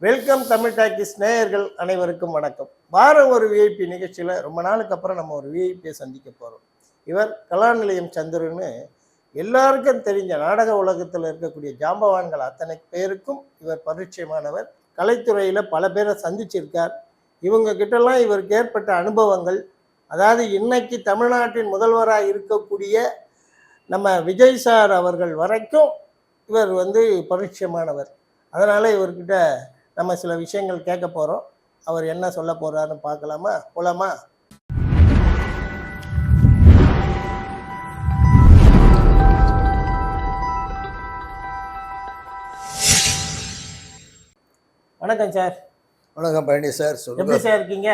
Welcome Tamil talkies நேயர்கள் அனைவருக்கும் வணக்கம். வாரம் ஒரு விஐபி நிகழ்ச்சியில் ரொம்ப நாளுக்கு அப்புறம் நம்ம ஒரு விஐபியை சந்திக்க போகிறோம். இவர் கலாநிலையம் சந்திரன்னு எல்லாருக்கும் தெரிஞ்ச நாடக உலகத்தில் இருக்கக்கூடிய ஜாம்பவான்கள் அத்தனை பேருக்கும் இவர் பரிச்சயமானவர். கலைத்துறையில் பல பேரை சந்திச்சிருக்கார். இவங்க கிட்டலாம் இவருக்கு ஏற்பட்ட அனுபவங்கள், அதாவது இன்னைக்கு தமிழ்நாட்டின் முதல்வராக இருக்கக்கூடிய நம்ம விஜய் சார் அவர்கள் வரைக்கும் இவர் பரிச்சயமானவர். அதனால் இவர்கிட்ட நம்ம சில விஷயங்கள் கேட்க போகிறோம். அவர் என்ன சொல்ல போகிறாருன்னு பார்க்கலாமா? போலாமா? வணக்கம் சார். வணக்கம் பழனி சார். எப்படி சார் இருக்கீங்க?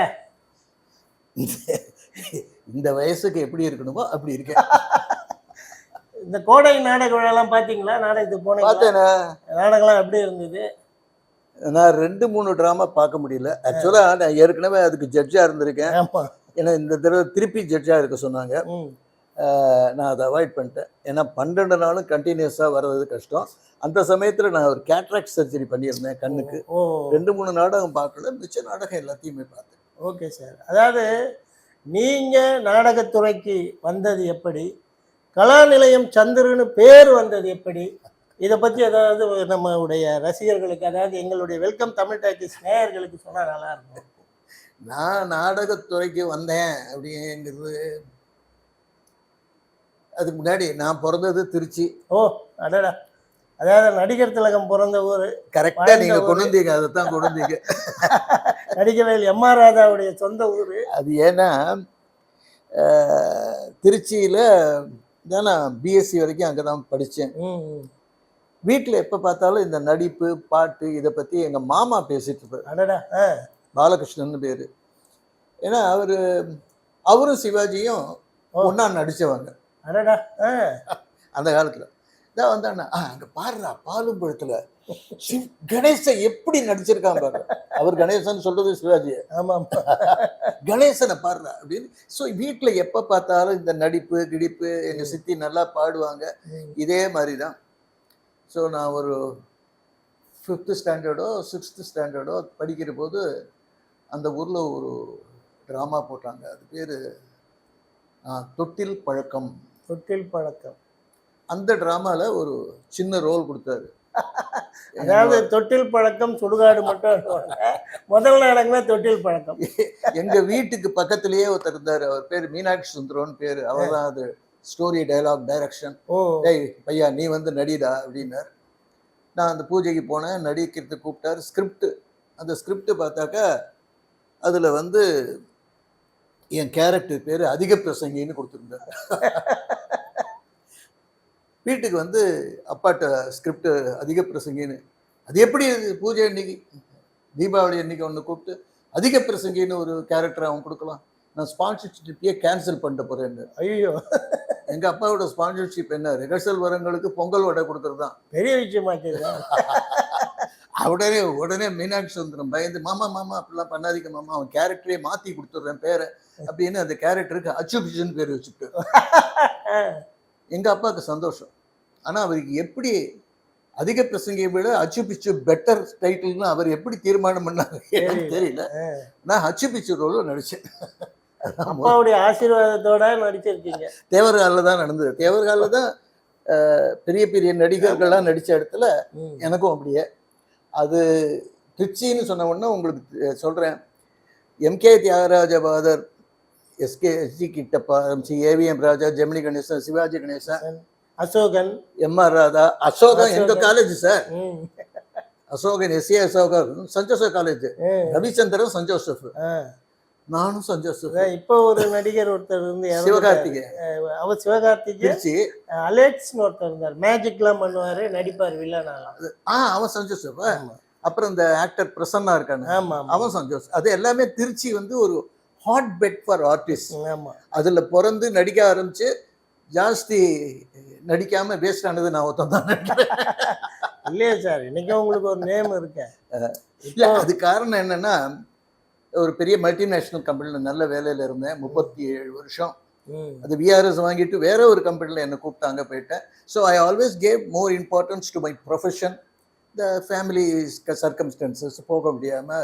இந்த வயசுக்கு எப்படி இருக்கணுமோ அப்படி இருக்கேன். இந்த கோடை நாடக விழாலாம் பார்த்தீங்களா? நாடகத்துக்கு போனீங்களா? நாடகம்லாம் எப்படி இருந்தது? நான் 2-3 ட்ராமா பார்க்க முடியல. ஆக்சுவலாக நான் ஏற்கனவே அதுக்கு ஜட்ஜாக இருந்திருக்கேன். ஏன்னா இந்த தடவை திருப்பி ஜட்ஜாக இருக்க சொன்னாங்க. நான் அதை அவாய்ட் பண்ணிட்டேன். ஏன்னா 12 நாளும் கண்டினியூஸாக வர்றது கஷ்டம். அந்த சமயத்தில் நான் ஒரு கேட்ராக்ட் சர்ஜரி பண்ணியிருந்தேன் கண்ணுக்கு. 2-3 நாடகம் பார்க்கல, மிச்ச நாடகம் எல்லாத்தையுமே பார்த்தேன். Okay sir. அதாவது நீங்கள் நாடகத்துறைக்கு வந்தது எப்படி, கலாநிலையம் சந்திரன்னு பேர் வந்தது எப்படி, இதை பற்றி ஏதாவது நம்மளுடைய ரசிகர்களுக்கு, அதாவது எங்களுடைய வெல்கம் தமிழ் டாக்கிஸ் நேயர்களுக்கு சொன்னால் நல்லா இருக்கும். நான் நாடகத்துறைக்கு வந்தேன் அப்படிங்கிறது, அதுக்கு முன்னாடி நான் பிறந்தது திருச்சி. ஓ அடடா, அதாவது நடிகர் திலகம் பிறந்த ஊர். கரெக்டாக நீங்கள் கொண்டு வந்தீங்க, அதை தான் கொண்டு வந்தீங்க. நடிகர் எம்.ஆர். ராதாவுடைய சொந்த ஊர் அது. ஏன்னா திருச்சியில் தான் நான் பிஎஸ்சி வரைக்கும் அங்கே தான் படித்தேன். வீட்டில் எப்போ பார்த்தாலும் இந்த நடிப்பு பாட்டு இதை பற்றி எங்கள் மாமா பேசிட்டு இருப்பார். அடடா. பாலகிருஷ்ணன் பேர். ஏன்னா அவரும் சிவாஜியும் ஒன்றா நடித்தவங்க. அடடா. அந்த காலத்தில் இதான் வந்தாண்ணா, அங்கே பாடுறா பாலும் பழத்தில் கணேசன் எப்படி நடிச்சிருக்கான் பாரு. அவர் கணேசன் சொல்றது சிவாஜி. ஆமாம், கணேசனை பாடுறா அப்படின்னு. ஸோ வீட்டில் எப்போ பார்த்தாலும் இந்த நடிப்பு கிடிப்பு, எங்கள் சித்தி நல்லா பாடுவாங்க. இதே மாதிரி தான். ஸோ நான் ஒரு 5th ஸ்டாண்டர்டோ 6th ஸ்டாண்டர்டோ படிக்கிற போது அந்த ஊரில் ஒரு ட்ராமா போட்டாங்க. அது பேர் தொட்டில் பழக்கம். தொட்டில் பழக்கம். அந்த ட்ராமாவில் ஒரு சின்ன ரோல் கொடுத்தாரு. அதாவது தொட்டில் பழக்கம் சுடுகாடு மட்டும் முதல் நாடகமே தொட்டில் பழக்கம். எங்கள் வீட்டுக்கு பக்கத்துலேயே ஒருத்தர் இருந்தார். அவர் பேர் மீனாட்சி சுந்தரம்னு பேர். அவர் தான் அது ஸ்டோரி டைலாக் டைரக்ஷன். டேய் பையா நீ நடிடா அப்படின்னார். நான் அந்த பூஜைக்கு போனேன், நடிக்கிறதுக்கு கூப்பிட்டார். ஸ்கிரிப்ட், அந்த ஸ்கிரிப்ட் பார்த்தாக்கா அதில் என் கேரக்டர் பேர் அதிக பிரசங்கின்னு கொடுத்துருந்தார். வீட்டுக்கு அப்பாட்ட ஸ்கிரிப்ட் அதிக பிரசங்கின்னு, அது எப்படி பூஜை அன்னைக்கு தீபாவளி அன்னைக்கு ஒன்று கூப்பிட்டு அதிக பிரசங்கின்னு ஒரு கேரக்டர் அவன் கொடுக்கலாம்? நான் ஸ்பான்சர்ஷிப்பையே கேன்சல் பண்ணிட்டு போகிறேன்னு. ஐயோ, எங்கள் அப்பாவோட ஸ்பான்சர்ஷிப் என்ன, ரிஹர்சல் வரங்களுக்கு பொங்கல் வடை கொடுத்துறது தான் பெரிய விஷயமாச்சு. உடனே மீனாட்சி சுந்தரம் பயந்து, மாமா மாமா அப்படிலாம் பண்ணாதீங்க மாமா, அவன் கேரக்டரே மாற்றி கொடுத்துட்றேன் பேரை அப்படின்னு அந்த கேரக்டருக்கு அச்சுபிச்சுன்னு பேர் வச்சுட்டு. எங்கள் அப்பாவுக்கு சந்தோஷம். ஆனால் அவருக்கு எப்படி அதிக பிரசங்கியை விட அச்சுபிச்சு பெட்டர் டைட்டில்னு அவர் எப்படி தீர்மானம் பண்ணாங்க தெரியல. நான் அச்சுபிச்சு ரோல நடித்தேன். அப்பாவுடைய ஆசீர்வாதத்தோட நடிச்சிருக்கீங்க. தேவர்காலில் தான் நடந்தது. தேவர்காலில் தான் பெரிய பெரிய நடிகர்கள்லாம் நடித்த இடத்துல எனக்கும் அப்படியே. அது திருச்சின்னு சொன்ன உடனே உங்களுக்கு சொல்கிறேன். எம்கே தியாகராஜ பாதர், SK Kittappa, AVM Raja, Gemini Ganesan, Sivaji Ganesan, Asokan, MR. Radha. Asokan எங்க college sir. Asokan SA Asokan Saint Joseph college. Ravichandran Saint Joseph, நானும் சன் ஜோசப். இப்போ ஒரு நடிகர் ஒருத்தர் சிவகார்த்திகே. அவர் சிவகார்த்திகே. அலெக்ஸ்னு ஒருத்தர் இருந்தார், மேஜிக்லாம் பண்ணுவாரு, நடிப்பார் வில்லனாலாம். அவன் சன் ஜோசப். அப்புறம் இந்த ஆக்டர் பிரசன்னா இருக்காங்க, அவன் சன் ஜோசப். அது எல்லாமே திருச்சி ஒரு ஹாட் பெட் ஃபார் ஆர்டிஸ்ட். அதுல பிறந்து நடிக்க ஆரம்பிச்சு ஜாஸ்தி நடிக்காம வேஸ்ட் ஆனது நான் ஒருத்தன் தான் நினைக்கிறேன். இல்லையா சார், இன்னைக்கு உங்களுக்கு ஒரு நேம் இருக்கேன். இல்லை, அது காரணம் என்னன்னா, ஒரு பெரிய மல்டிநேஷ்னல் கம்பெனியில் நல்ல வேலையில் இருந்தேன் 37 வருஷம். அது விஆர்எஸ் வாங்கிட்டு வேற ஒரு கம்பெனியில் என்னை கூப்பிட்டாங்க, போயிட்டேன். So I always gave more importance to my profession இந்த ஃபேமிலி சர்க்கம்ஸ்டன்சஸ் போக முடியாமல்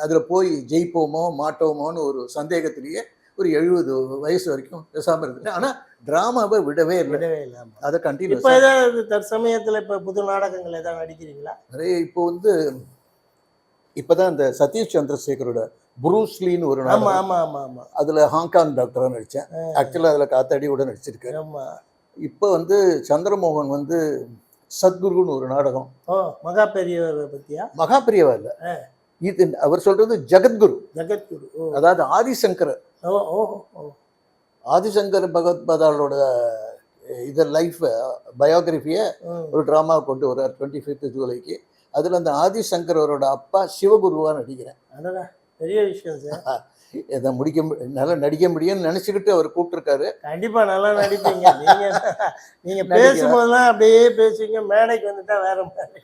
அதில் போய் ஜெயிப்போமோ மாட்டோமோன்னு ஒரு சந்தேகத்திலேயே ஒரு 70 வயசு வரைக்கும் பேசாமல் இருந்துட்டேன். ஆனால் ட்ராமாவை விடவே இல்லை, விடவே இல்லாம அதை இப்போ கண்டினியூஸ். ஏதாவது தற்சமயத்துல இப்போ புது நாடகங்கள் ஏதாவது நடிக்கிறீங்களா? நிறைய இப்போ தான் இந்த சதீஷ் சந்திரசேகரோட புரூஸ்லின்னு ஒரு ஆமா நாடகம், ஆமா ஆமா ஆமா அதில் ஹாங்காங் டாக்டராக நடித்தேன். ஆக்சுவலாக அதில் காத்தாடியோட நடிச்சிருக்கேன். ஆமா. இப்போ சந்திரமோகன் சத்குருன்னு ஒரு நாடகம். ஓ, மகா பெரியவர் பத்தியா? மகாபிரியவா இல்லை, இது அவர் சொல்றது ஜெகத்குரு, ஜெகத்குரு. ஓ அதாவது ஆதிசங்கர். ஓ ஓ ஓ. ஆதிசங்கர் பகவத்பாதாளோட லைஃப் பயோகிராஃபியை ஒரு ட்ராமா கொண்டு வர்றார் 25 ஜூலைக்கு. அதில் அந்த ஆதிசங்கரோட அப்பா சிவகுருவா நடிக்கிறேன். அடடா, பெரிய விஷயம் சார். இதை நல்லா நடிக்க முடியும்னு நினச்சிக்கிட்டு அவர் கூப்பிட்டுருக்காரு. கண்டிப்பா நல்லா நடிப்பீங்க. நீங்க பேசும்போதெல்லாம் அப்படியே பேசுவீங்க, மேடைக்கு வந்துட்டா வேற மாதிரி.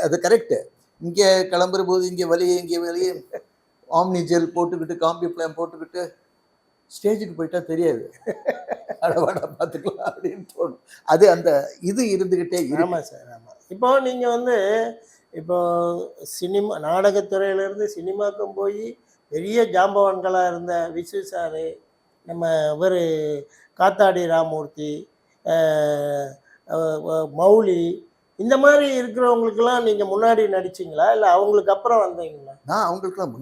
அது கரெக்டு. இங்கே கிளம்புற போது இங்கே வலியே ஆம்னி ஜெல் போட்டுக்கிட்டு காம்பி பிளான் போட்டுக்கிட்டு ஸ்டேஜுக்கு போயிட்டா தெரியாது, அடவாடா பார்த்துக்கலாம் அப்படின்னு தோணும். அந்த இது இருந்துக்கிட்டே இருக்கு. ஆமாம் சார், ஆமாம். இப்போ நீங்கள் இப்போ சினிமா நாடகத்துறையிலேருந்து சினிமாக்கும் போய் பெரிய ஜாம்பவான்களாக இருந்த விசு சாரு, நம்ம இவர் காத்தாடி ராமூர்த்தி, மௌலி, இந்த மாதிரி இருக்கிறவங்களுக்கெல்லாம் நீங்கள் முன்னாடி நடிச்சிங்களா இல்லை அவங்களுக்கு அப்புறம் வந்தீங்களா? நான் அவங்களுக்குலாம்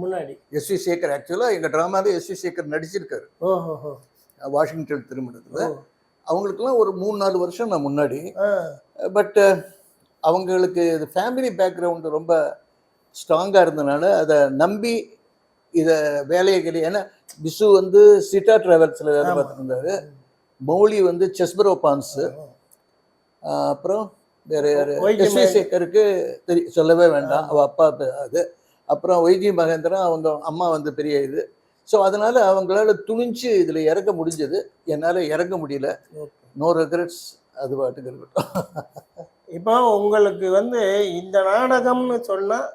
முன்னாடி எஸ்.வி. சேகர், ஆக்சுவலாக எங்கள் ட்ராமாவே எஸ்.வி. சேகர் நடிச்சிருக்காரு. ஓஹோ. வாஷிங்டன் திருமணத்தில் அவங்களுக்குலாம் ஒரு 3-4 வருஷம் நான் முன்னாடி. பட் அவங்களுக்கு இது ஃபேமிலி பேக்ரவுண்டு ரொம்ப ஸ்ட்ராங்காக இருந்தனால அதை நம்பி இதை வேலையை ஏன்னா விசு சிட்டா ட்ராவல்ஸில் வேலை பார்த்துட்டு இருந்தாரு. மௌலி செஸ்பரோ பான்ஸு, அப்புறம் வேறு யார், எஸ்.வி. சேகருக்கு சொல்லவே வேண்டாம், அவள் அப்பா அது. அப்புறம் ஒய்ஜி மகேந்திரன், அவங்க அம்மா பெரிய இது. ஸோ அதனால் அவங்களால துணிஞ்சு இதில் இறங்க முடிஞ்சது, என்னால் இறங்க முடியல. நோ ரெக்ரெட்ஸ், அது பாட்டுக்கு இருக்கட்டும். இப்போ உங்களுக்கு இந்த நாடகம்னு சொன்னால்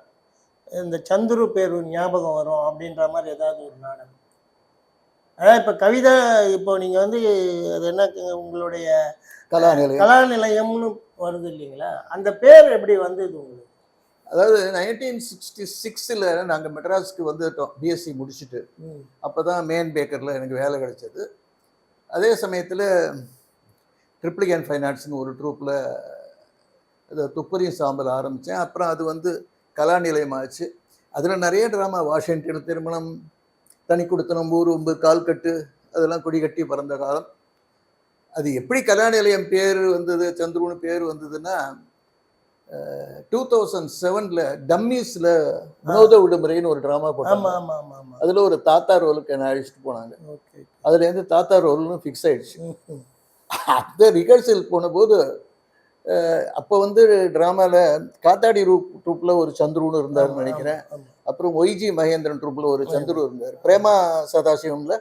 இந்த சந்துரு பேர் ஞாபகம் வரும் அப்படின்ற மாதிரி ஏதாவது ஒரு நாடகம்? அதான் இப்போ கவிதா, இப்போ நீங்கள் அது என்ன, உங்களுடைய கலாநிலையம்னு வருது இல்லைங்களா, அந்த பேர் எப்படி வந்தது உங்களுக்கு? அதாவது 1966 நாங்கள் மெட்ராஸுக்கு வந்துட்டோம், பிஎஸ்சி முடிச்சுட்டு. அப்போ தான் மேன் பேக்கரில் எனக்கு வேலை கிடைச்சது. அதே சமயத்தில் ட்ரிப்ளிகன் ஃபைனான்ஸ்னு ஒரு ட்ரூப்பில் அதை துப்பறியும் சாம்பல் ஆரம்பித்தேன். அப்புறம் அது கலாநிலையம் ஆச்சு. அதில் நிறைய ட்ராமா, வாஷிங்டன் திருமணம், தனி கொடுத்தனம், ஊரும்பு, கால்கட்டு, அதெல்லாம் கொடி கட்டி பறந்த காலம். அது எப்படி கலாநிலையம் பேர் வந்தது, சந்துருன்னு பேர் வந்ததுன்னா 2007 டம்மீஸில் வினோத விடுமுறைன்னு ஒரு ட்ராமா போட்டாங்க. அதில் ஒரு தாத்தா ரோலுக்கு என்ன அழைச்சிட்டு போனாங்க. அதுலேருந்து தாத்தா ரோல்னு ஃபிக்ஸ் ஆயிடுச்சு. அந்த ரிஹர்சல் போன போது அப்போ ட்ராமாவில் காத்தாடி ட்ரூப்பில் ஒரு சந்துருன்னு இருந்தாருன்னு நினைக்கிறேன். அப்புறம் ஒய்ஜி மகேந்திரன் ட்ரூப்பில் ஒரு சந்துரு இருந்தார். பிரேமா சதாசிவம்ல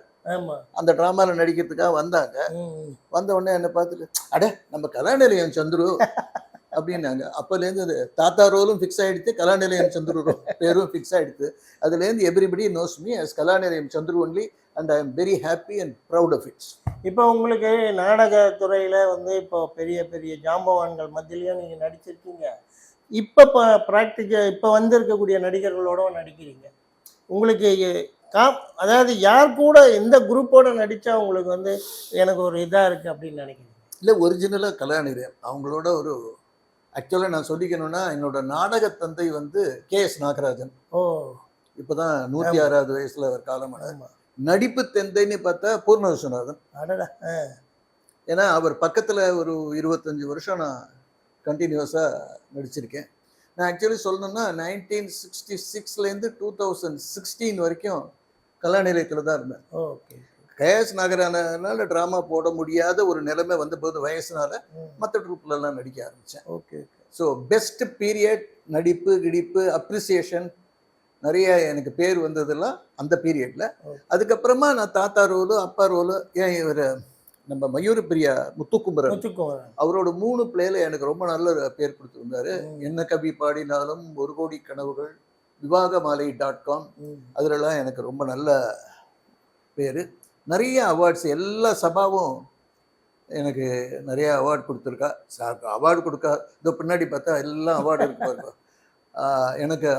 அந்த ட்ராமாவில் நடிக்கிறதுக்காக வந்தாங்க. வந்த உடனே என்னை பார்த்துட்டு, அட நம்ம கலாநிலையம் சந்துரு அப்படின்னாங்க. அப்போலேருந்து அது தாத்தா ரோலும் ஃபிக்ஸ் ஆகிடுது, கலாநிலையம் சந்துரு பேரும் ஃபிக்ஸ் ஆகிடுது. அதுலேருந்து everybody knows me as Kalanilayam Chandru only, and I am very happy and proud of its. இப்போ உங்களுக்கு நாடகத்துறையில் இப்போ பெரிய பெரிய ஜாம்பவான்கள் மத்தியிலையும் நீங்கள் நடிச்சிருக்கீங்க. இப்போ இப்போ இருக்கக்கூடிய நடிகர்களோட நடிக்கிறீங்க. உங்களுக்கு அதாவது யார் கூட, எந்த குரூப்போட நடித்தா உங்களுக்கு எனக்கு ஒரு இதாக இருக்குது அப்படின்னு நினைக்கிறீங்க? இல்லை, ஒரிஜினலாக கலாநிலையம் அவங்களோட ஒரு ஆக்சுவலாக நான் சொல்லிக்கணும்னா, என்னோட நாடக தந்தை K.S. நாகராஜன். இப்போ தான் 106வது வயசில் அவர் காலமான. நடிப்பு தந்தைன்னு பார்த்தா பூர்ண விஸ்வநாதன். ஏன்னா அவர் பக்கத்தில் ஒரு 25 வருஷம் நான் கண்டினியூஸாக நடிச்சிருக்கேன். நான் ஆக்சுவலி சொல்லணும்னா 1966 2016 வரைக்கும் கலாநிலையத்தில் தான் இருந்தேன். K.S. நாகராஜனால ட்ராமா போட முடியாத ஒரு நிலைமை வந்தபோது வயசுனால மற்ற ட்ரூப்லலாம் நடிக்க ஆரம்பித்தேன். ஸோ பெஸ்ட் பீரியட், நடிப்பு கிடிப்பு அப்ரிசியேஷன் நிறைய எனக்கு பேர் வந்ததெல்லாம் அந்த பீரியடில். அதுக்கப்புறமா நான் தாத்தா ரோலு, அப்பா ரோலு, ஏன் இவர் நம்ம மயூர பிரியா முத்துக்குமரன் அவரோட 3 பிளேல எனக்கு ரொம்ப நல்ல பேர் கொடுத்துருந்தாரு. என்ன கவி பாடினாலும், ஒரு கோடி கனவுகள், விவாகமாலை.com, அதிலெல்லாம் எனக்கு ரொம்ப நல்ல பேர். நிறைய அவார்ட்ஸ், எல்லா சபாவும் எனக்கு நிறைய அவார்டு கொடுத்துருக்கா. சார் அவார்டு கொடுக்கா இதோ பின்னாடி பார்த்தா எல்லாம் அவார்டு இருக்கு பாருங்க. எனக்கு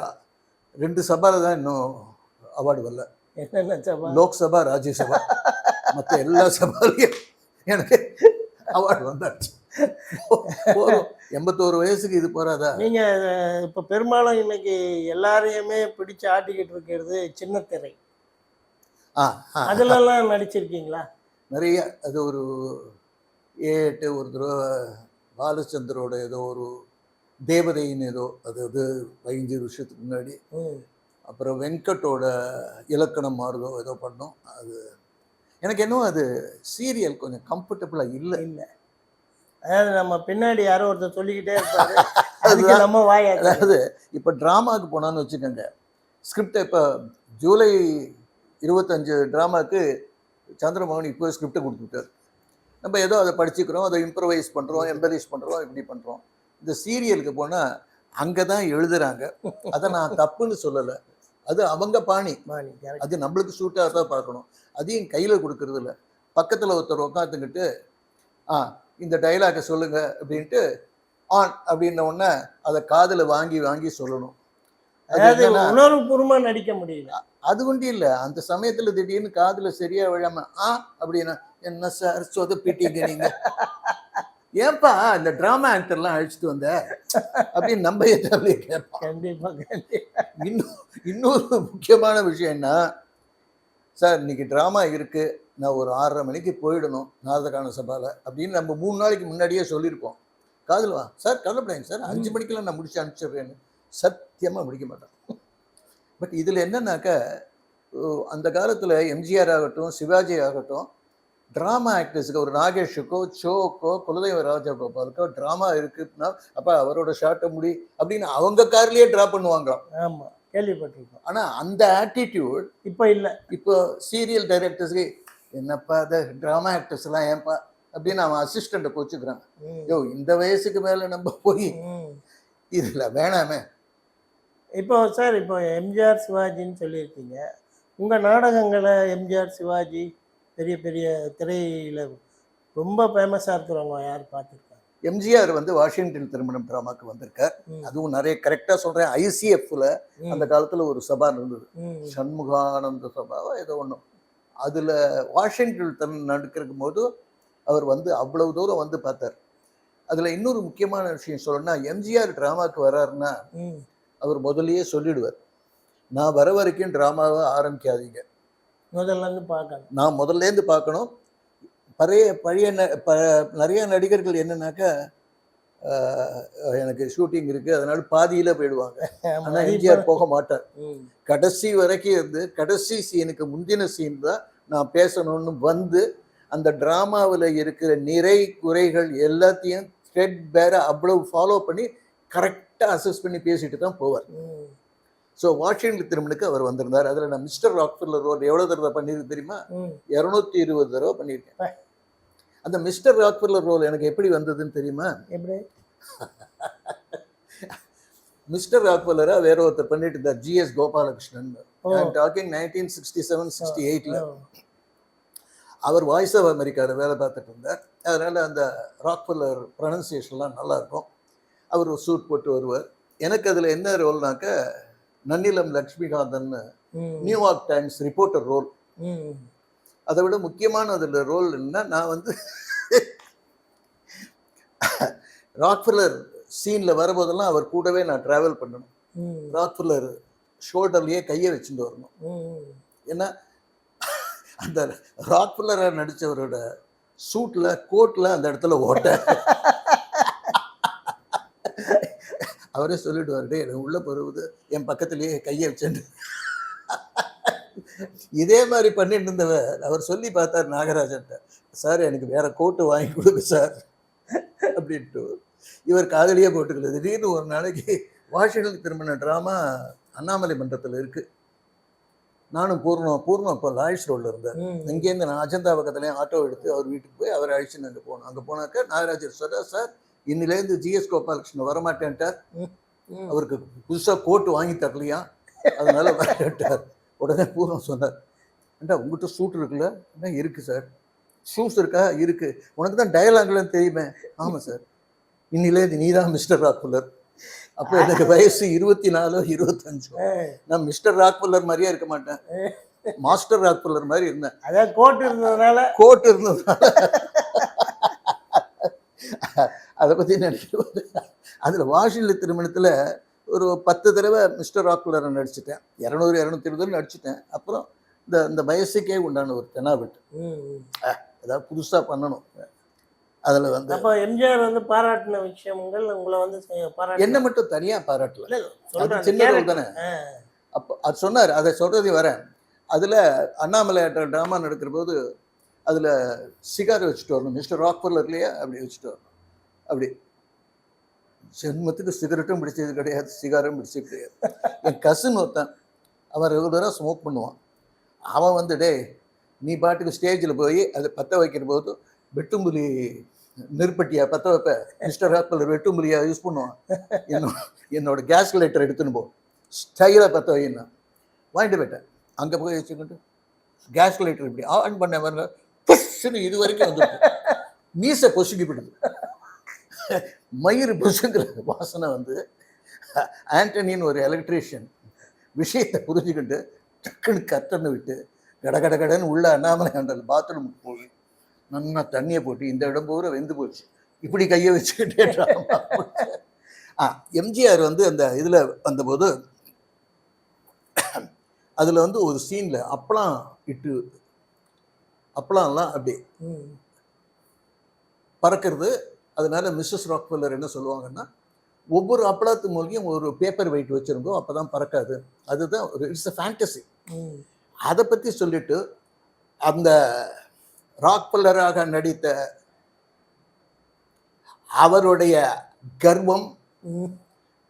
2 சபாவில் தான் இன்னும் அவார்டு வரல. என்னென்ன சபா? லோக்சபா, ராஜ்யசபா. மற்ற எல்லா சபாலையும் எனக்கு அவார்டு வந்தாச்சு. போதும், 81 வயசுக்கு இது போறாதா? நீங்க இப்ப பெரும்பாலும் இன்னைக்கு எல்லாரையுமே பிடிச்சு ஆட்டிக்கிட்டு இருக்கிறது சின்ன திரை. அதுலலாம் நடிச்சிருக்கீங்களா? நிறைய. அது ஒரு 7 ஒரு தடவை பாலச்சந்தரோட ஏதோ ஒரு தேவதைன்னு ஏதோ, அது 15 வருஷத்துக்கு முன்னாடி. அப்புறம் வெங்கட்டோட இலக்கணம் மாறுதோ ஏதோ பண்ணோம். அது எனக்கு இன்னும் அது சீரியல் கொஞ்சம் கம்ஃபர்டபுளாக இல்லை. அதாவது நம்ம பின்னாடி யாரோ ஒருத்தர் சொல்லிக்கிட்டே இருப்பாரு, அதுக்கு நம்ம வாய். அதாவது இப்போ ட்ராமாவுக்கு போனான்னு வச்சுக்கோங்க, ஸ்கிரிப்டை இப்போ ஜூலை 25 ட்ராமாவுக்கு சந்திரமோகன் இப்போ ஸ்கிரிப்டை கொடுத்துட்டார். நம்ம ஏதோ அதை படிச்சுக்கிறோம், அதை இம்ப்ரவைஸ் பண்ணுறோம், எம்பலிஷ் பண்ணுறோம், இப்படி பண்ணுறோம். இந்த சீரியலுக்கு போனால் அங்கே தான் எழுதுறாங்க. அதை நான் தப்புன்னு சொல்லலை, அது அவங்க பாணி, அது நம்மளுக்கு சூட்டாக தான் பார்க்கணும். அதையும் கையில் கொடுக்கறது இல்லை. பக்கத்தில் ஒருத்தர் உட்காந்துக்கிட்டு இந்த டைலாகை சொல்லுங்க அப்படின்ட்டு ஆன் அப்படின்ன உடனே அதை காதில் வாங்கி வாங்கி சொல்லணும். அதாவது உணர்வுபூர்வமா நடிக்க முடியல. அது ஒண்டி இல்லை, அந்த சமயத்தில் திடீர்னு காதில் சரியா விழாம அப்படின்னா என்ன சார் சொதப்பிட்டீங்க நீங்க, ஏன்பா இந்த டிராமா ஆக்டர்லாம் அழைச்சிட்டு வந்த அப்படின்னு நம்ம ஏற்றாலே கேட்போம். கண்டிப்பா. இன்னொரு முக்கியமான விஷயம் என்ன சார், இன்னைக்கு ட்ராமா இருக்கு, நான் ஒரு 6:30 மணிக்கு போயிடணும் நாரதகான சபாவில் அப்படின்னு நம்ம 3 நாளைக்கு முன்னாடியே சொல்லியிருப்போம். காதில் வா சார், கவலைப்படாங்க சார், 5 மணிக்கெல்லாம் நான் முடிச்சு அனுப்பிச்சிடுறேன்னு. சத்தியமாக முடிக்க மாட்டேன். பட் இதில் என்னன்னாக்கா, அந்த காலத்தில் எம்ஜிஆர் ஆகட்டும், சிவாஜி ஆகட்டும், ட்ராமா ஆக்டர்ஸுக்கு ஒரு நாகேஷுக்கோ, ஷோக்கோ, குலதெய்வ ராஜகோபாலுக்கோ ட்ராமா இருக்குன்னா அப்போ அவரோட ஷார்ட்டை முடி அப்படின்னு அவங்க கார்லேயே ட்ரா பண்ணுவாங்க. ஆமாம், கேள்விப்பட்டிருக்கோம். ஆனால் அந்த ஆட்டிடியூட் இப்போ இல்லை. இப்போ சீரியல் டைரக்டர்ஸுக்கு என்னப்பா அதை ட்ராமா ஆக்டர்ஸ்லாம் ஏன்பா அப்படின்னு அவன் அசிஸ்டண்ட்டை கோச்சுக்கிறான். யோ இந்த வயசுக்கு மேலே நம்ம போய் இதில் வேணாமே. இப்போ சார், இப்போ எம்ஜிஆர் சிவாஜின்னு சொல்லியிருக்கீங்க. உங்கள் நாடகங்களை எம்ஜிஆர் சிவாஜி பெரிய பெரிய திரையில் ரொம்ப ஃபேமஸாக இருக்கிறவங்க யார் பார்த்துருக்காங்க? எம்ஜிஆர் வந்து வாஷிங்டன் திருமணம் ட்ராமாக்கு வந்திருக்கார். அதுவும் நிறைய கரெக்டாக சொல்கிறேன், ஐசிஎஃப்ல அந்த காலத்தில் ஒரு சபா இருந்தது, சண்முகானந்த சபாவா ஏதோ ஒன்று. அதில் வாஷிங்டன் நடக்கிறக்கும் போது அவர் வந்து அவ்வளவு தூரம் வந்து பார்த்தார். அதில் இன்னொரு முக்கியமான விஷயம் சொல்லணும்னா, எம்ஜிஆர் ட்ராமாவுக்கு வர்றாருன்னா அவர் முதல்லயே சொல்லிடுவார், நான் வர வரைக்கும் ட்ராமாவை ஆரம்பிக்காதீங்க, நான் முதல்லேருந்து பார்க்கணும். பழைய நிறைய நடிகர்கள் என்னன்னாக்கா, எனக்கு ஷூட்டிங் இருக்குது அதனால பாதியில் போயிடுவாங்க. ஆனால் எம்ஜிஆர் போக மாட்டார், கடைசி வரைக்கும் இருந்து கடைசி சீனுக்கு முந்தின சீன் தான் நான் பேசணும்னு வந்து அந்த ட்ராமாவில் இருக்கிற நிறை குறைகள் எல்லாத்தையும் த்ரெட் பேர அவ்வளவு ஃபாலோ பண்ணி கரெக்டாக அசஸ் பண்ணி பேசிட்டு தான் போவார். ஸோ வாஷிங்டன் திருமணுக்கு அவர் வந்திருந்தார். அதில் நான் மிஸ்டர் ராக்ஃபெல்லர் ரோல் எவ்வளோ தடவை பண்ணியிருக்கு தெரியுமா? 220 தடவை பண்ணியிருக்கேன். அந்த மிஸ்டர் ராக்ஃபெல்லர் ரோல் எனக்கு எப்படி வந்ததுன்னு தெரியுமா? எப்படி? மிஸ்டர் ராக்ஃபெல்லரா வேற ஒருத்தர் பண்ணிட்டு இருந்தார், ஜிஎஸ் கோபாலகிருஷ்ணன். டாக்கிங் 1967-68ல் அவர் வாய்ஸ் ஆஃப் அமெரிக்காவில் வேலை பார்த்துட்டு இருந்தார். அதனால் அந்த ராக்ஃபெல்லர் ப்ரொனன்சியேஷன்லாம் நல்லாயிருக்கும். அவர் ஒரு சூட் போட்டு வருவார். எனக்கு அதில் என்ன ரோல்னாக்க, Nannilam Lakshmikanthan New York Times reporter role. அதை விட முக்கியமான அதில் ரோல் என்ன, நான் வந்து ராக்ஃபெல்லர் சீனில் வரும்போதெல்லாம் அவர் கூடவே நான் ட்ராவல் பண்ணணும். ராக்ஃபெல்லர் ஷோல்டர்லேயே கையை வச்சுட்டு வரணும். ஏன்னா அந்த ராக்ஃபெல்லரை நடித்தவரோட சூட்டில் கோட்டில் அந்த இடத்துல ஓட்ட அவரே சொல்லிடுவார், டே எனக்கு உள்ளே போகிறது என் பக்கத்துலேயே கையை வச்சுட்டு. இதே மாதிரி பண்ணிட்டு இருந்தவர் அவர் சொல்லி பார்த்தார் நாகராஜன்ட்ட, சார் எனக்கு வேற கோட்டு வாங்கி கொடுங்க சார் அப்படின்ட்டு. இவர் காதலியே போட்டுக்கல. திடீர்னு ஒரு நாளைக்கு வாஷிங்டன் திருமண ட்ராமா அண்ணாமலை மன்றத்தில் இருக்குது. நானும் பூர்ணம் இப்போ லாய்ஸ் ரோடில் இருந்தேன். இங்கேருந்து நான் அஜந்தா பக்கத்துலேயும் ஆட்டோ எடுத்து அவர் வீட்டுக்கு போய் அவரை அழிச்சுன்னு அங்கே போனோம். அங்கே போனாக்க நாகராஜர் சொல்கிறார், சார் இன்னிலேருந்து ஜிஎஸ் கோபாலகிருஷ்ணன் வரமாட்டேன்ட்டார், அவருக்கு புதுசாக கோட்டு வாங்கி தரலையா, அதனால வரட்டார். உடனே பூர்ணம் சொன்னார், ஏண்டா உங்கள்கிட்ட சூட் இருக்குல்ல? என்ன இருக்குது சார், ஷூஸ் இருக்கா? இருக்கு. உனக்கு தான் டயலாக்லாம் தெரியுமே. ஆமா சார். இன்னிலேருந்து நீ தான் மிஸ்டர் ராக்ஃபெல்லர். அப்போ எனக்கு வயசு 24 25. நான் மிஸ்டர் ராக்ஃபெல்லர் மாதிரியே இருக்க மாட்டேன். மாஸ்டர் ராக்ஃபெல்லர் மாதிரி இருந்தேன். அதான் கோட் இருந்ததுனால. கோட் இருந்ததுனால அதை பத்தி நினைக்கும். அதுல வாஷிங்ல திருமணத்துல ஒரு 10 தடவை மிஸ்டர் ராக்ஃபெல்லரை நடிச்சிட்டேன். 200 220 நடிச்சிட்டேன். அப்புறம் இந்த வயசுக்கே உண்டான ஒரு தெனாவெட்டு. ஏதாவது புதுசா பண்ணணும். அதுல வந்து அப்போ எம்ஜிஆர் வந்து பாராட்டின விஷயங்கள் உங்களை வந்து என்ன மட்டும் தனியா பாராட்டல. அது சொல்றேன் சின்ன ரோல் தானே. அப்போ அது சொன்னார். அதை சொல்றது வரேன். அதுல அண்ணாமலை டிராமா நடக்கிற போது அதுல சிகார் வச்சுட்டு வரணும். மிஸ்டர் ராக்ஃபெல்லர்லயே அப்படி வச்சுட்டு வரணும். அப்படி ஜென்மத்துக்கு சிகரெட்டும் பிடிச்சது கிடையாது, சிகாரும் பிடிச்சது கிடையாது. என் கசின் ஒருத்தன், அவன் ரெகுலராக ஸ்மோக் பண்ணுவான். அவன் வந்து டே நீ பாட்டுக்கு ஸ்டேஜில் போய் அதை பற்ற வைக்கிற போது வெட்டும்புலி நெருப்பட்டியா பற்ற வைப்ப, மிஸ்டர் ராக்ஃபெல்லர் வெட்டும்புலியா யூஸ் பண்ணுவான். என்னோட கேஸ் லைட்டர் எடுத்துன்னு போ, ஸ்டைலாக பற்ற வைன்னா வாங்கிட்டு போயிட்டேன். அங்கே போய் வச்சுக்கிட்டு கேஸ் லைட்டர் இப்படி ஆன் பண்ண வரல, புஷ்ஷுன்னு இது வரைக்கும் வந்து மீசை பொசுக்கி விடுது. மயிறு பொசுங்கிற வாசனை வந்து ஆண்டனின்னு ஒரு எலக்ட்ரீஷியன் விஷயத்தை புரிஞ்சுக்கிட்டு டக்குன்னு கட்டன்னு விட்டு கடகடன்னு உள்ள அண்ணாமலை ஆண்டல் பாத்ரூமுக்கு போய் நல்லா தண்ணியை போட்டு இந்த இடம் பூரா வெந்து போச்சு. இப்படி கையை வச்சுக்கிட்டே எம்ஜிஆர் வந்து அந்த இதில் வந்தபோது அதில் வந்து ஒரு சீனில் அப்பளம் இட்டு அப்பளம்லாம் அப்படி பறக்கிறது. அதனால மிஸ்ஸஸ் ராக்ஃபெல்லர் என்ன சொல்லுவாங்கன்னா, ஒவ்வொரு அப்பளத்து மூலியம் ஒரு பேப்பர் வெயிட் வச்சிருந்தோம், அப்பதான் பறக்காது. அதுதான் ஒரு இட்ஸ் அ ஃபேண்டசி. அதை பற்றி சொல்லிட்டு அந்த ராக்ஃபெல்லராக நடித்த அவருடைய கர்வம்,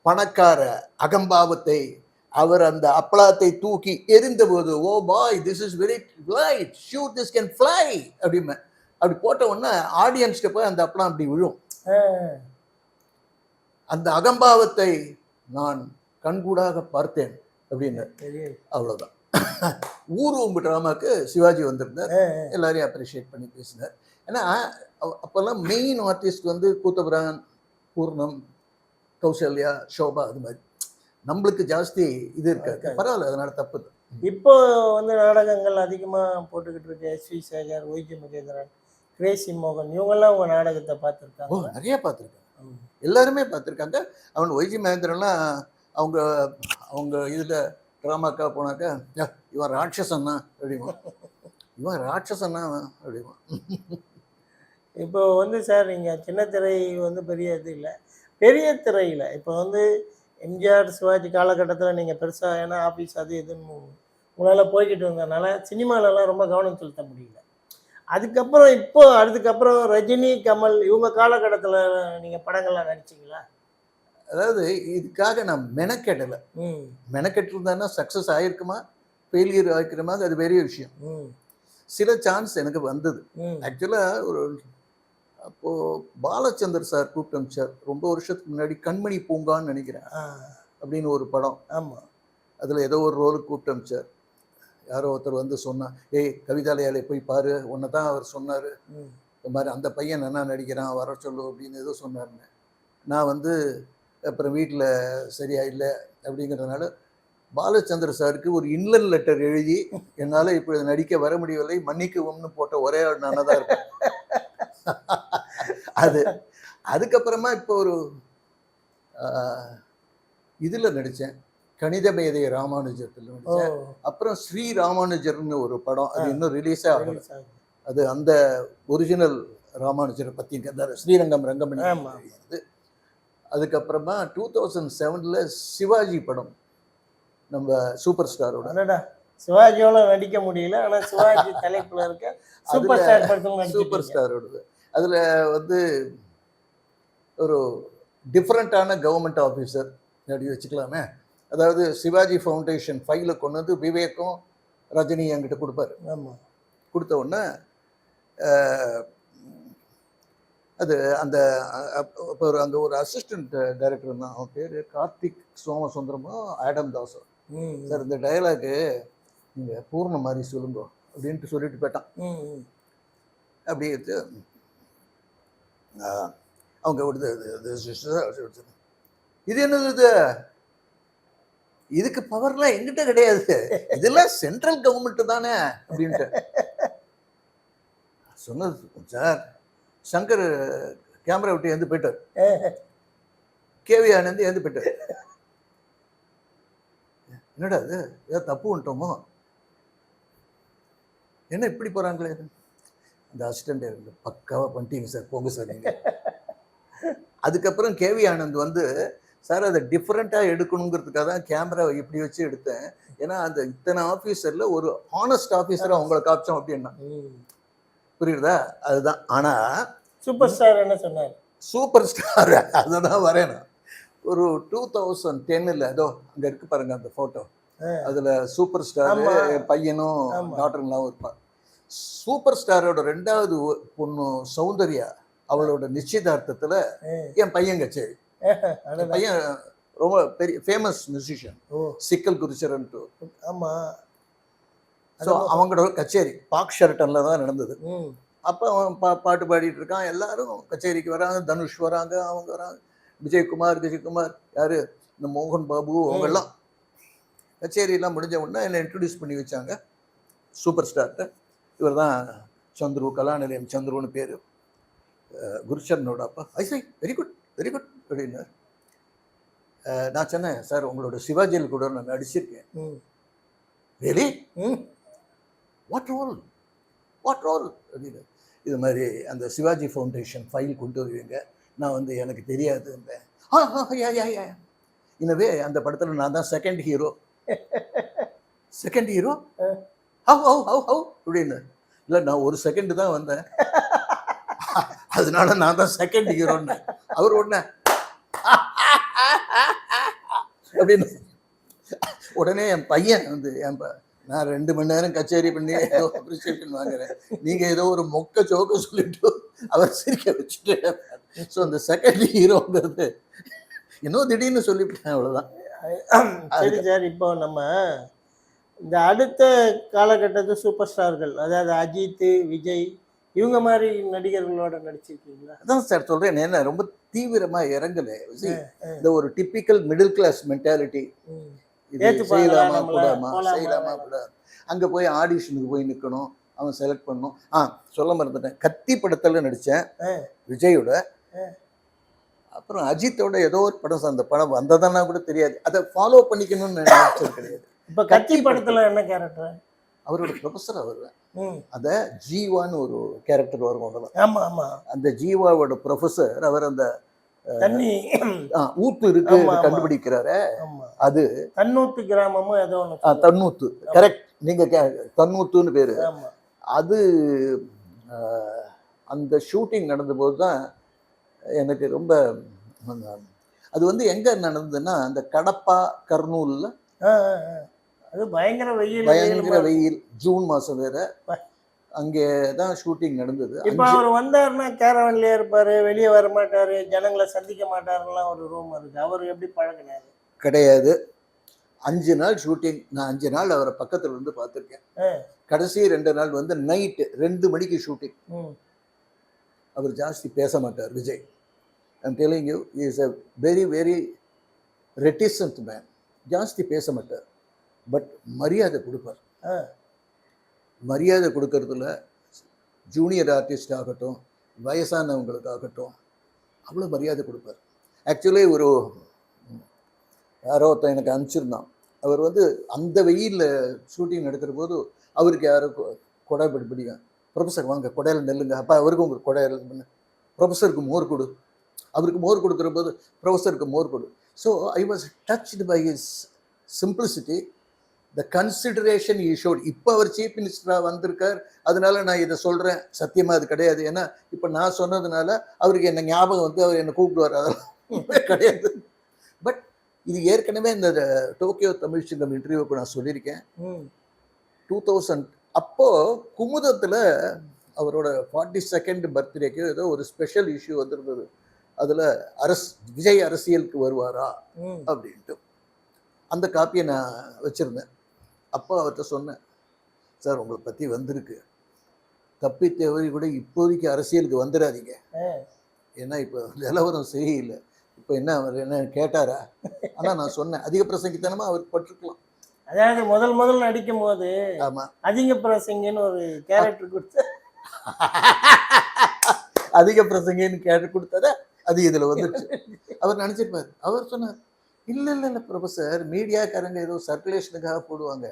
பணக்கார அகம்பாவத்தை, அவர் அந்த அப்பளத்தை தூக்கி எரிந்த போது, oh boy this is very light, shoot this can fly அப்படிமே அப்படி போட்ட உடனே ஆடியன்ஸ்க்கு போய் அந்த அப்பளம் அப்படி விழும். அந்த அகம்பாவத்தை நான் கண்கூடாக பார்த்தேன் அப்படின்னு. அவ்வளவுதான். ஊர்வம்பு டிராமாக்கு சிவாஜி வந்திருந்தார். எல்லாரையும் அப்ரிஷியேட் பண்ணி பேசினார். ஏன்னா அப்பெல்லாம் மெயின் ஆர்டிஸ்ட் வந்து கூத்தபிரான், பூர்ணம், கௌசல்யா, சோபா, அது மாதிரி. நம்மளுக்கு ஜாஸ்தி இது இருக்காது. பரவாயில்ல, அதனால தப்பு. இப்போ வந்து நாடகங்கள் அதிகமாக போட்டுக்கிட்டு இருக்கு. SV. Sekar, YG Mahendran, Crazy மோகன், இவங்கெல்லாம் உங்க நாடகத்தை பார்த்துருக்காங்க? நிறைய பார்த்துருக்காங்க. எல்லாருமே பார்த்துருக்காங்க. அவன் ஒய்ஜி மகேந்திரன்லாம் அவங்க அவங்க இதில் ட்ராமாக்கா போனாக்கா, இவன் ராட்சசன்னா அப்படிமா, இவன் ராட்சசன்னா அப்படிமா. இப்போ வந்து சார் நீங்கள் சின்ன திரை வந்து பெரிய இது இல்லை, பெரிய திரையில் இப்போ வந்து எம்ஜிஆர் சிவாஜி காலகட்டத்தில் நீங்கள் பெருசாக, ஏன்னா ஆஃபீஸ் அது இதுன்னு உங்களால் போய்கிட்டு இருந்ததுனால சினிமாலெல்லாம் ரொம்ப கவனம் செலுத்த முடியல. அதுக்கப்புறம் இப்போ அதுக்கப்புறம் ரஜினி, கமல் இவங்க காலகட்டத்தில் நீங்கள் படங்கள்லாம் நடிச்சிங்களா? அதாவது இதுக்காக நான் மெனக்கெடலை. மெனக்கெட்டிருந்தான்னா சக்ஸஸ் ஆகிருக்குமா ஃபெயிலியர் ஆகிருக்குமா, அது பெரிய விஷயம். சில சான்ஸ் எனக்கு வந்தது. ஆக்சுவலாக ஒரு அப்போது பாலச்சந்தர் சார் கூப்பிட்டு அனுப்பிச்சார் ரொம்ப வருஷத்துக்கு முன்னாடி, கண்மணி பூங்கான்னு நினைக்கிறேன் அப்படின்னு ஒரு படம். ஆமாம், அதில் ஏதோ ஒரு ரோலுக்கு கூப்பிட்டு அனுப்பிச்சார். யாரோ ஒருத்தர் வந்து சொன்னான், ஏய் கவிதாலயாலே போய் பாரு, உன்னை தான் அவர் சொன்னார், இந்த மாதிரி அந்த பையன் என்ன நடிக்கிறான், வர சொல்லு அப்படின்னு ஏதோ சொன்னாருன்னு. நான் வந்து அப்புறம் வீட்டில் சரியா இல்லை அப்படிங்கிறதுனால பாலச்சந்திர சாருக்கு ஒரு இன்லன் லெட்டர் எழுதி, என்னால் இப்படி நடிக்க வர முடியவில்லை, மன்னிக்கவும்னு போட்ட ஒரே ஆள் நானாக தான் இருப்பேன். அதுக்கப்புறமா இப்போ ஒரு இதில் நடித்தேன், கணித மேதை ராமானுஜத்தில் நடித்தேன். அப்புறம் ஸ்ரீ ராமானுஜர்னு ஒரு படம், அது இன்னும் ரிலீஸே ஆகல. அது அந்த ஒரிஜினல் ராமானுஜரை பற்றி ஸ்ரீரங்கம் ரங்கமணி. அதுக்கப்புறமா 2007 சிவாஜி படம், நம்ம சூப்பர் ஸ்டாரோட. சிவாஜியோட நடிக்க முடியல, ஆனால் சிவாஜி தலைப்புல இருக்க சூப்பர் ஸ்டாரோடது. அதில் வந்து ஒரு டிஃப்ரெண்ட்டான கவர்மெண்ட் ஆஃபீஸர் அப்படி வச்சுக்கலாமே. அதாவது சிவாஜி ஃபவுண்டேஷன் ஃபைலை கொண்டு வந்து விவேக்கும் ரஜினி என்கிட்ட கொடுப்பாரு. ஆமாம், கொடுத்த உடனே அது அந்த இப்போ அங்கே ஒரு அசிஸ்டன்ட் டைரக்டர் தான், அவன் பேர் கார்த்திக் சோமசுந்தரமோ ஆடம் தாஸோ. சார் இந்த டயலாகு நீங்கள் பூர்ண மாதிரி சொல்லுங்க அப்படின்ட்டு சொல்லிட்டு போயிட்டான். அப்படி எடுத்து அவங்க கொடுத்து இது என்னது இது, இதுக்கு பவர்லாம் எங்கிட்ட கிடையாது, இதெல்லாம் சென்ட்ரல் கவர்மெண்ட் தானே அப்படின்ட்டு சொன்னது. சார் சங்கர் கேமரா விட்டு எழுந்து போயிட்டார், கேவி ஆனந்த் எழுந்து போயிட்டார். என்னடா அது, ஏதாவது தப்பு பண்ணிட்டோமோ, என்ன இப்படி போறாங்களே. அந்த அசிஸ்டன்ட் பக்காவா பண்ணிட்டீங்க சார், போங்க சார் நீங்க. அதுக்கப்புறம் கேவி ஆனந்த் வந்து, சார் அதை டிஃப்ரெண்ட்டாக எடுக்கணுங்கிறதுக்காக தான் கேமராவை இப்படி வச்சு எடுத்தேன், ஏன்னா அந்த இத்தனை ஆஃபீஸரில் ஒரு ஹானஸ்ட் ஆஃபீஸரை அவங்கள காமிச்சோம் அப்படின்னா. புரியுதா? அதுதான். ஆனால் சூப்பர் ஸ்டார் என்ன சொன்னார்? சூப்பர் ஸ்டார் அதை தான் வரேன். ஒரு 2010 ஏதோ அங்கே இருக்கு பாருங்க அந்த ஃபோட்டோ, அதில் சூப்பர் ஸ்டார் பையனும் டாக்டர்லாம் இருப்பான். சூப்பர் ஸ்டாரோட 2வது பொண்ணு சௌந்தர்யா, அவளோட நிச்சயதார்த்தத்தில் என் பையன் கச்சேரி. பையன் ரொம்ப பெரிய ஃபேமஸ் மியூசிஷியன், சிக்கல் குருச்சரன்ட்டு. ஆமாம். ஸோ அவங்களோட கச்சேரி பாக் ஷெரட்டனில் தான் நடந்தது. அப்போ அவன் பாட்டு பாடிட்டு இருக்கான், எல்லாரும் கச்சேரிக்கு வராங்க, தனுஷ் வராங்க, அவங்க வராங்க, விஜயகுமார் யார், இந்த மோகன் பாபு, அவங்கெல்லாம். கச்சேரியெல்லாம் முடிஞ்ச உடனே என்னை இன்ட்ரடியூஸ் பண்ணி வச்சாங்க சூப்பர் ஸ்டார்ட்ட. இவர் தான் சந்துரு, கலாநிலையம் சந்துருன்னு பேர், குருச்சரனோட அப்பா. ஐசை வெரி குட் அப்படின்னார். நான் சொன்னேன், சார் உங்களோட சிவாஜியில் கூட நான் நடிச்சிருக்கேன். ரியலி? வாட் ரோல் அப்படின்னு. இது மாதிரி அந்த சிவாஜி ஃபவுண்டேஷன் ஃபைல் கொண்டு வருவீங்க, நான் வந்து எனக்கு தெரியாது. எனவே அந்த படத்தில் நான் தான் செகண்ட் ஹீரோ அப்படின்னு. இல்லை நான் ஒரு செகண்ட் தான் வந்தேன், அதனால நான் தான் செகண்ட் ஹீரோன்னு. அவர் உடனே அப்படின்னு. உடனே என் பையன் வந்து, நான் 2 மணி நேரம் கச்சேரி பண்ணி ஏதோ அப்ரிசியேஷன் வாங்குறேன், நீங்க ஏதோ ஒரு மொக்க ஜோக்க சொல்லிட்டு அவர் சிரிக்க வச்சுட்டு. ஸோ அந்த செகண்ட் ஹீரோங்கிறது இன்னும் திடீர்னு சொல்லிவிட்டேன், அவ்வளோதான். சரி சார், இப்போ நம்ம இந்த அடுத்த காலகட்டத்து சூப்பர் ஸ்டார்கள், அதாவது அஜித், விஜய், இவங்க மாதிரி நடிகர்களோட நடிச்சிருக்கீங்களா? அதான் சார் சொல்றேன், என்ன ரொம்ப தீவிரமா இறங்கலை. இந்த ஒரு டிப்பிக்கல் மிடில் கிளாஸ் மென்டாலிட்டி, செய்யலாமா கூட, அங்க போய் ஆடிஷனுக்கு போய் நிற்கணும், அவன் செலக்ட் பண்ணணும். சொல்ல மறந்துட்டேன், கத்தி படத்துல நடிச்சேன் விஜயோட. அப்புறம் அஜித்தோட ஏதோ ஒரு படம், அந்த படம் வந்ததானா கூட தெரியாது, அதை ஃபாலோ பண்ணிக்கணும்னு நினைச்சது கிடையாது. இப்ப கத்தி படத்துல என்ன கேரக்டர்? அவரோட ப்ரொஃபஸரா வருவேன். அந்த ஜீவான்னு ஒரு கேரக்டர் வரும் முதல்ல. ஆமா ஆமா. அந்த ஜீவாவோட ப்ரொஃபஸர், அவர் அந்த தண்ணி ஊத்து இருக்கு கண்டுபிடிக்கிறாரு, அது தன்னூத்து கிராமமும் ஏதோ ஒன்று. தன்னூத்து, கரெக்ட், நீங்க தன்னூத்துன்னு பேரு. அது அந்த ஷூட்டிங் நடந்த போது தான் எனக்கு ரொம்ப, அது வந்து எங்க நடந்ததுன்னா அந்த கடப்பா கர்னூல்ல. அது பயங்கர வெயில், ஜூன் மாசம் வேற, அங்கே தான் ஷூட்டிங் நடந்தது. இப்போ அவர் வந்தாருன்னா கேரவன்லயே இருப்பாரு, வெளியே வர மாட்டாரு, ஜனங்களை சந்திக்க மாட்டாருலாம் ஒரு ரூம் இருக்கு. அவர் எப்படி பழகினாரு? கிடையாது, 5 நாள் ஷூட்டிங். நான் 5 நாள் அவரை பக்கத்துல இருந்து பார்த்துருக்கேன். கடைசி 2 நாள் வந்து நைட்டு 2 மணிக்கு ஷூட்டிங். அவர் ஜாஸ்தி பேச மாட்டார் Vijay. I'm telling you, he is a very very reticent man. ஜாஸ்தி பேச மாட்டார், பட் மரியாதை கொடுப்பார். மரியாதை கொடுக்கறதுல ஜூனியர் ஆர்டிஸ்ட் ஆகட்டும், வயசானவங்களுக்காகட்டும், அவ்வளோ மரியாதை கொடுப்பார். ஆக்சுவலி ஒரு யாரோ ஒருத்தன் எனக்கு அனுப்பிச்சிருந்தான், அவர் வந்து அந்த வெயிலில் ஷூட்டிங் நடக்கிற போது அவருக்கு யாரும் கொடை பிடிக்கும், ப்ரொஃபஸர் வாங்க கொடையில் நெல்லுங்க, அப்போ அவருக்கும் உங்களுக்கு கொடையில் பண்ணு, ப்ரொஃபஸருக்கு மோர் கொடு, அவருக்கு மோர் கொடுக்குற போது ப்ரொஃபஸருக்கு மோர் கொடு. So I was touched by his simplicity, the consideration he showed. இப்போ அவர் சீஃப் மினிஸ்டராக வந்திருக்கார், அதனால நான் இதை சொல்கிறேன். சத்தியமாக அது கிடையாது. ஏன்னா இப்போ நான் சொன்னதுனால அவருக்கு என்ன ஞாபகம் வந்து அவர் என்னை கூப்பிடுவார், அதெல்லாம் கிடையாது. பட் இது ஏற்கனவே இந்த டோக்கியோ தமிழ் சிங்கம் இன்டர்வியூக்கு நான் சொல்லியிருக்கேன். 2000 அப்போது குமுதத்தில் அவரோட 42nd பர்த்டேக்கு ஏதோ ஒரு ஸ்பெஷல் இஷ்யூ வந்திருந்தது. அதில் விஜய் அரசியலுக்கு வருவாரா அப்படின்ட்டு அந்த காப்பியை நான் வச்சுருந்தேன். அப்போ அவர்கிட்ட சொன்னேன், சார் உங்களை பற்றி வந்திருக்கு, தப்பி தவறி கூட இப்போதைக்கு அரசியலுக்கு வந்துடாதீங்க. ஆ. ஏன்னா இப்போ நிலவரம் சரியில்லை. இப்போ என்ன அவர் என்ன கேட்டாரா? ஆனால் நான் சொன்னேன், அதிக பிரசங்கித்தனமா அவர் பட்டிருக்கலாம். அதாவது முதல் நடிக்கும் போது ஆமா. அதிக பிரசங்கன்னு ஒரு கேரக்டர் கொடுத்து அதிக பிரசங்கின்னு கேட்டு கொடுத்தத அது இதுல வந்துருச்சு. அவர் நினைச்சிருப்பாரு. அவர் சொன்னார், இல்ல இல்ல இல்ல ப்ரொஃபசர், மீடியாக்காரங்க ஏதோ சர்க்குலேஷனுக்காக போடுவாங்க.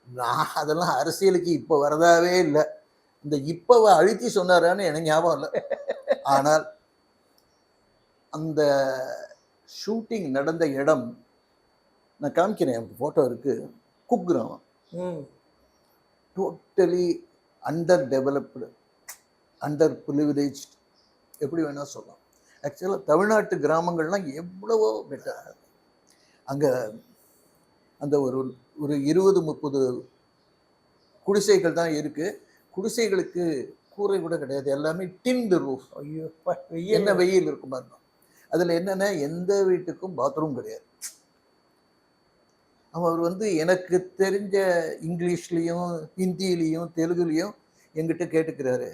நான் அதெல்லாம் அரசியலுக்கு இப்போ வரதாவே இல்லை. இந்த இப்பவை அழுத்தி சொன்னாரான்னு எனக்கு ஞாபகம் இல்லை. ஆனால் அந்த ஷூட்டிங் நடந்த இடம் நான் காமிக்கிறேன், எனக்கு ஃபோட்டோ இருக்கு. குக்கிராமம். ம். Totally under developed, under privilege, எப்படி வேணா சொல்லலாம். ஆக்சுவலாக தமிழ்நாட்டு கிராமங்கள்லாம் எவ்வளவோ பெட்டர். அங்கே அந்த ஒரு ஒரு 20-30 குடிசைகள் தான் இருக்கு. குடிசைகளுக்கு கூரை கூட கிடையாது, எல்லாமே டின்டு ரூஃப். ஐயோ என்ன வெயில் இருக்கும் பாருங்க. அதில் என்னென்னா எந்த வீட்டுக்கும் பாத்ரூம் கிடையாது. அவர் வந்து எனக்கு தெரிஞ்ச இங்கிலீஷ்லேயும் ஹிந்திலையும் தெலுங்குலேயும் எங்கிட்ட கேட்டுக்கிறாரு,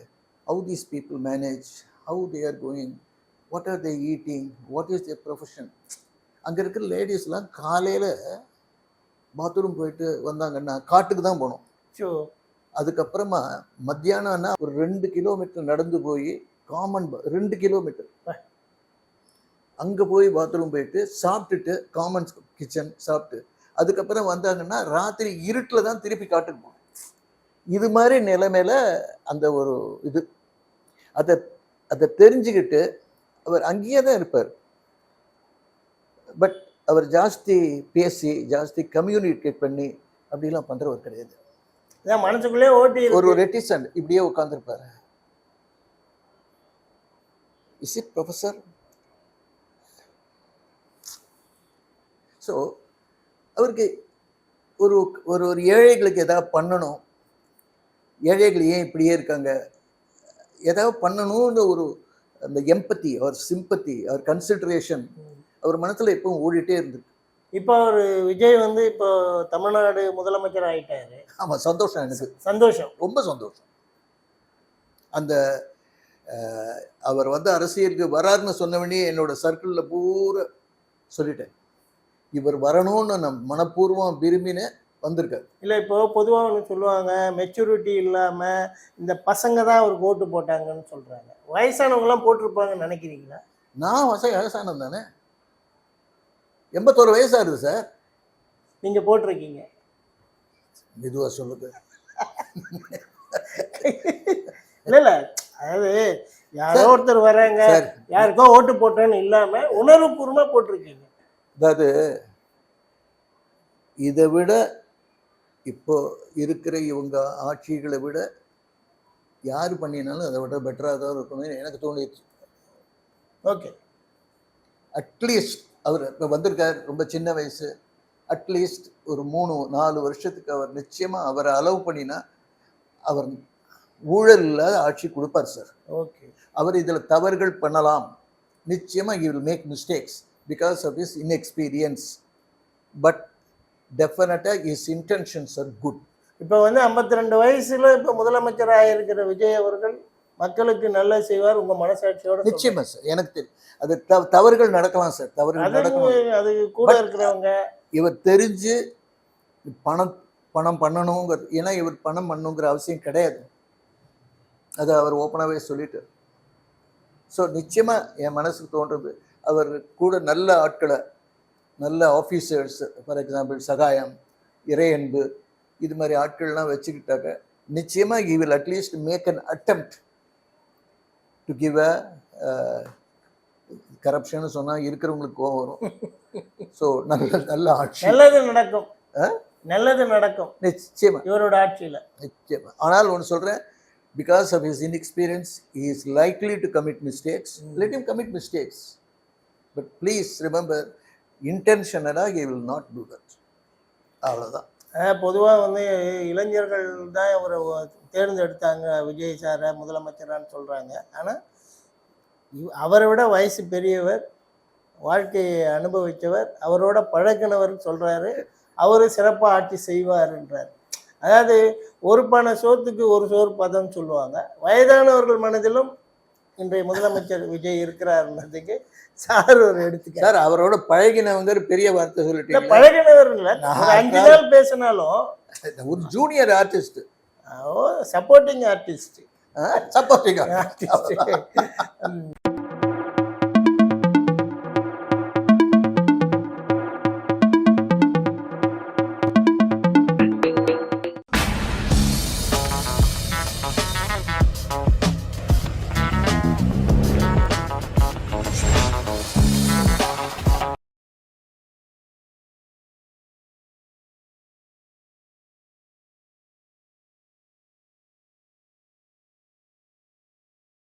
how these people manage, how they are going, what are they eating, what is their profession. அங்கே இருக்கிற லேடிஸ்லாம் காலையில் பாத்ரூம் போயிட்டு வந்தாங்கன்னா காட்டுக்கு தான் போகணும். ஸோ அதுக்கப்புறமா மத்தியானம்னா ஒரு 2 கிலோமீட்டர் நடந்து போய் காமன் 2 கிலோமீட்டர் அங்கே போய் பாத்ரூம் போயிட்டு சாப்பிட்டுட்டு காமன் கிச்சன் சாப்பிட்டு அதுக்கப்புறம் வந்தாங்கன்னா ராத்திரி இருட்டில் தான் திருப்பி காட்டுக்கு போகணும். இது மாதிரி நிலைமையில அந்த ஒரு இது அதை தெரிஞ்சுக்கிட்டு அவர் அங்கேயே தான் இருப்பார். பட் அவர் ஜாஸ்தி பேசி ஜாஸ்தி கம்யூனிகேட் பண்ணி அப்படிலாம் பண்ணுறவர் கிடையாது. மனசுக்குள்ளே ஓட்டி ஒரு ரெட்டிசன்ட் இப்படியே உட்காந்துருப்பாரு. Is it professor? ஸோ அவருக்கு ஒரு ஒரு ஒரு ஏழைகளுக்கு எதாவது பண்ணணும், ஏழைகள் ஏன் இப்படியே இருக்காங்க, ஏதாவது பண்ணணும்னு ஒரு அந்த எம்பத்தி அவர் சிம்பத்தி அவர் கன்சிடரேஷன் அவர் மனசில் எப்பவும் ஓடிட்டே இருந்திருக்கு. இப்போ ஒரு விஜய் வந்து இப்போ தமிழ்நாடு முதலமைச்சர் ஆயிட்டாரு. ஆமாம், சந்தோஷம், எனக்கு சந்தோஷம், ரொம்ப சந்தோஷம். அந்த அவர் வந்து அரசியலுக்கு வராருன்னு சொன்னவனே என்னோட சர்க்கிளில் பூரா சொல்லிட்டேன், இவர் வரணும்னு நான் மனப்பூர்வம் விரும்பினேன், வந்திருக்காரு. இல்லை இப்போ பொதுவாக ஒன்று சொல்லுவாங்க, மெச்சூரிட்டி இல்லாமல் இந்த பசங்க தான் அவருக்கு ஓட்டு போட்டாங்கன்னு சொல்கிறாங்க. வயசானவங்களாம் போட்டிருப்பாங்கன்னு நினைக்கிறீங்களா? நான் வயசானது தானே, 81 வயசாகுது சார். நீங்கள் போட்டிருக்கீங்க. மெதுவாக சொல்லுது. இல்லை அதாவது யாரோ ஒருத்தர் வராங்க யாருக்கோ ஓட்டு போட்டேன்னு இல்லாமல் உணர்வுபூர்வமாக போட்டிருக்கீங்க. அதாவது இதை விட இப்போ இருக்கிற இவங்க ஆட்சிகளை விட யார் பண்ணினாலும் அதை விட பெட்டராக தான் இருக்கணும்னு எனக்கு தோணிடுச்சு. ஓகே, அட்லீஸ்ட் அவர் இப்போ வந்திருக்கார், ரொம்ப சின்ன வயசு, அட்லீஸ்ட் ஒரு 3-4 வருஷத்துக்கு அவர் நிச்சயமாக அவரை அலோவ் பண்ணினா அவர் ஊழல் இல்லாத ஆட்சி கொடுப்பார் சார். ஓகே, அவர் இதில் தவறுகள் பண்ணலாம், நிச்சயமாக he will make mistakes because of his inexperience, but definitely his intentions are good. இப்போ வந்து 52 வயசுல இப்போ முதலமைச்சராக இருக்கிற விஜய் அவர்கள் மக்களுக்கு நல்லா செய்வார், உங்க மனசாட்சியோட நிச்சயமா சார். எனக்கு தெரியும் அது தவறுகள் நடக்கலாம் சார், தவறுகள் நடக்கலாம். அது கூட இருக்கிறவங்க இவர் தெரிஞ்சு பணம் பண்ணணுங்கிறது, ஏன்னா இவர் பணம் பண்ணணுங்கிற அவசியம் கிடையாது, அதை அவர் ஓப்பனாகவே சொல்லிட்டு. ஸோ நிச்சயமாக என் மனசுக்கு தோன்றது அவர் கூட நல்ல ஆட்களை, நல்ல ஆஃபீஸர்ஸ், ஃபார் எக்ஸாம்பிள் சகாயம், இறையன்பு, இது மாதிரி ஆட்கள்லாம் வச்சுக்கிட்டாக்க நிச்சயமாக he will at least make an attempt to give a corruption சொன்னால் இருக்கிறவங்களுக்கு கோவம் வரும். ஸோ நல்ல ஆட்சி, நல்லது நடக்கும், நல்லது நடக்கும் நிச்சயமா இவரோட ஆட்சியில் நிச்சயமா. ஆனால் ஒன்று சொல்கிறேன், because of his inexperience he is likely to commit mistakes. Let him commit mistakes, but please remember intentionally he will not do that. அவ்வளோதான். பொதுவாக வந்து இளைஞர்கள் தான் அவரை தேர்ந்தெடுத்தாங்க விஜய் சாரை முதலமைச்சரான்னு சொல்கிறாங்க. ஆனால் அவரை விட வயசு பெரியவர், வாழ்க்கையை அனுபவித்தவர், அவரோட பழகினவர் சொல்கிறாரு, அவர் சிறப்பாக ஆட்சி செய்வார்ன்றார். அதாவது ஒரு பானை சோத்துக்கு ஒரு சோறு பதம் சொல்லுவாங்க. வயதானவர்கள் மனதிலும் இன்றைய முதலமைச்சர் விஜய் இருக்கிறாருன்றதுக்கு சார் ஒரு எடுத்துக்காட்டு. சார் அவரோட பழகினவங்க பெரிய வார்த்தை இல்ல சொல்லிட்டீங்க. பழகினவர் இல்ல, ஒரு 5 நாள் பேசினாலும் ஒரு junior artist, supporting artist supporting artist